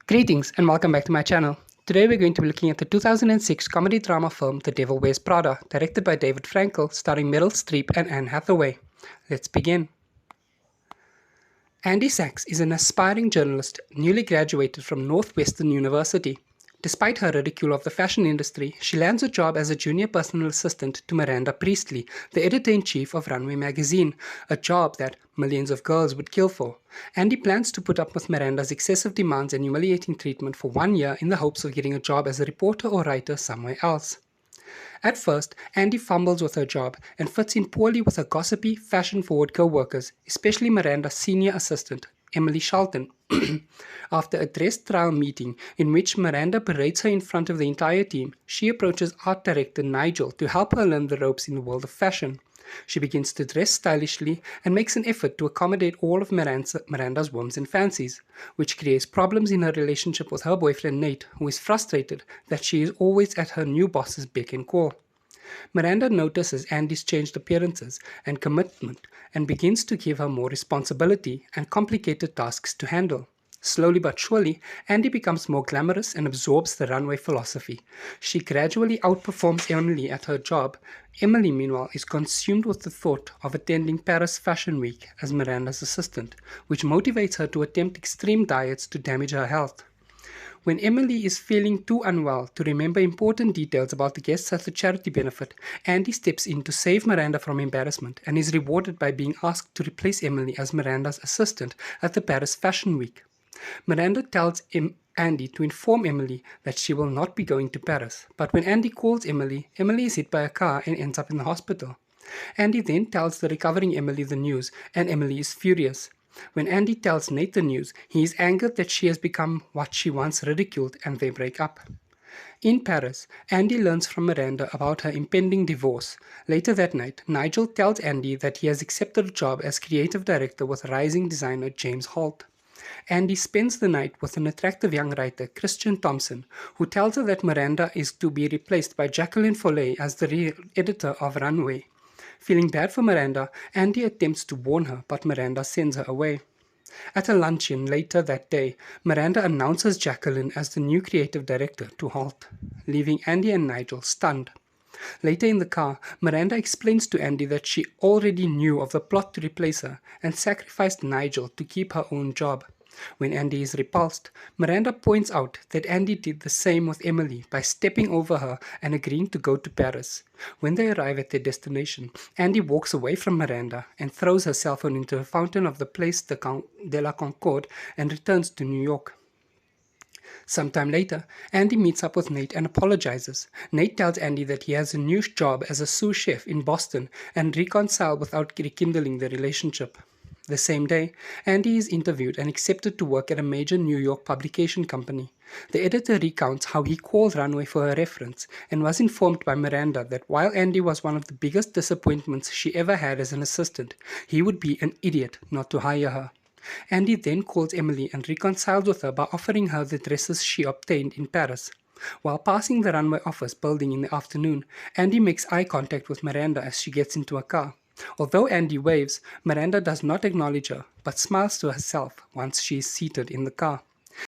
Greetings and welcome back to my channel. Today we're going to be looking at the 2006 comedy drama film The Devil Wears Prada, directed by David Frankel, starring Meryl Street and Anne Hathaway. Let's begin. Andy Sachs is an aspiring journalist newly graduated from Northwestern University. Despite her ridicule of the fashion industry, she lands a job as a junior personal assistant to Miranda Priestley, the editor-in-chief of Runway magazine, a job that millions of girls would kill for. Andy plans to put up with Miranda's excessive demands and humiliating treatment for 1 year in the hopes of getting a job as a reporter or writer somewhere else. At first, Andy fumbles with her job and fits in poorly with her gossipy, fashion-forward co-workers, especially Miranda's senior assistant, Emily Charlton. After a dress trial meeting in which Miranda berates her in front of the entire team, she approaches art director Nigel to help her learn the ropes in the world of fashion. She begins to dress stylishly and makes an effort to accommodate all of Miranda's whims and fancies, which creates problems in her relationship with her boyfriend Nate, who is frustrated that she is always at her new boss's beck and call. Miranda notices Andy's changed appearances and commitment and begins to give her more responsibility and complicated tasks to handle. Slowly but surely, Andy becomes more glamorous and absorbs the runway philosophy. She gradually outperforms Emily at her job. Emily, meanwhile, is consumed with the thought of attending Paris Fashion Week as Miranda's assistant, which motivates her to attempt extreme diets to damage her health. When Emily is feeling too unwell to remember important details about the guests at the charity benefit, Andy steps in to save Miranda from embarrassment and is rewarded by being asked to replace Emily as Miranda's assistant at the Paris Fashion Week. Miranda tells Andy to inform Emily that she will not be going to Paris, but when Andy calls Emily, Emily is hit by a car and ends up in the hospital. Andy then tells the recovering Emily the news, and Emily is furious. When Andy tells Nate the news, he is angered that she has become what she once ridiculed, and they break up. In Paris, Andy learns from Miranda about her impending divorce. Later that night, Nigel tells Andy that he has accepted a job as creative director with rising designer James Holt. Andy spends the night with an attractive young writer, Christian Thompson, who tells her that Miranda is to be replaced by Jacqueline Follet as the real editor of Runway. Feeling bad for Miranda, Andy attempts to warn her, but Miranda sends her away. At a luncheon later that day, Miranda announces Jacqueline as the new creative director to Holt, leaving Andy and Nigel stunned. Later in the car, Miranda explains to Andy that she already knew of the plot to replace her and sacrificed Nigel to keep her own job. When Andy is repulsed, Miranda points out that Andy did the same with Emily by stepping over her and agreeing to go to Paris. When they arrive at their destination, Andy walks away from Miranda and throws her cell phone into a fountain of the Place de la Concorde and returns to New York. Sometime later, Andy meets up with Nate and apologizes. Nate tells Andy that he has a new job as a sous chef in Boston and reconcile without rekindling the relationship. The same day, Andy is interviewed and accepted to work at a major New York publication company. The editor recounts how he called Runway for a reference and was informed by Miranda that while Andy was one of the biggest disappointments she ever had as an assistant, he would be an idiot not to hire her. Andy then calls Emily and reconciles with her by offering her the dresses she obtained in Paris. While passing the Runway office building in the afternoon, Andy makes eye contact with Miranda as she gets into a car. Although Andy waves, Miranda does not acknowledge her, but smiles to herself once she is seated in the car.